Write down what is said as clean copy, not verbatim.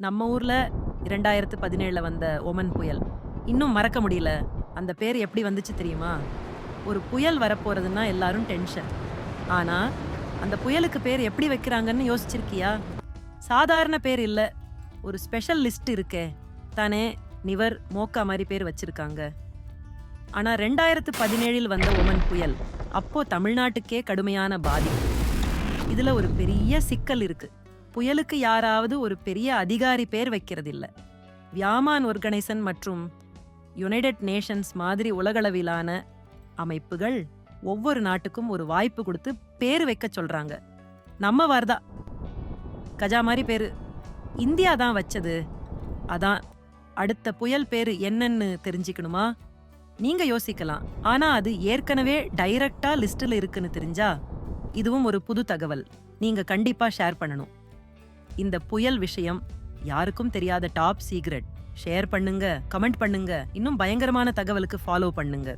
நம்ம ஊர்ல 2017ல வந்த ஒமன் புயல். இன்னும் மறக்க முடியல. அந்த பேர் எப்படி வந்துச்சு தெரியுமா? ஒரு புயல் வரப்போறதுன்னா எல்லாரும் டென்ஷன். ஆனா, அந்த புயலுக்கு பேர் எப்படி வைக்கிறாங்கன்னு யோசிச்சிருக்கியா? சாதாரண பேர் இல்ல. ஒரு ஸ்பெஷல் லிஸ்ட் இருக்கே. தானே நிவர், மோக்கா மாரி பேர் வச்சிருக்காங்க. ஆனா 2017ல் வந்த ஒமன் புயல், அப்போ தமிழ்நாட்டுக்கே கடுமையான பாதிப்பு. இதுல ஒரு பெரிய சிக்கல் இருக்கு. புயலுக்கு யாராவது ஒரு பெரிய அதிகாரி பேர் வைக்கிறதில்ல. வியாமான் ஆர்கனைசேஷன் மற்றும் யுனைடெட் நேஷன்ஸ் மாதிரி உலகளவிலான அமைப்புகள் ஒவ்வொரு நாட்டுக்கும் ஒரு வாய்ப்பு கொடுத்து பேர் வைக்க சொல்றாங்க. நம்ம வார்தா கஜா மாதிரி பேரு இந்தியா தான் வச்சது. அதான் அடுத்த புயல் பேரு என்னன்னு தெரிஞ்சுக்கணுமா? நீங்க யோசிக்கலாம். ஆனா அது ஏற்கனவே டைரக்டா லிஸ்ட்ல இருக்குன்னு தெரிஞ்சா இதுவும் ஒரு புது தகவல். நீங்க கண்டிப்பா ஷேர் பண்ணணும். இந்த புயல் விஷயம் யாருக்கும் தெரியாத டாப் சீக்ரெட். ஷேர் பண்ணுங்க, கமெண்ட் பண்ணுங்க. இன்னும் பயங்கரமான தகவலுக்கு ஃபாலோ பண்ணுங்க.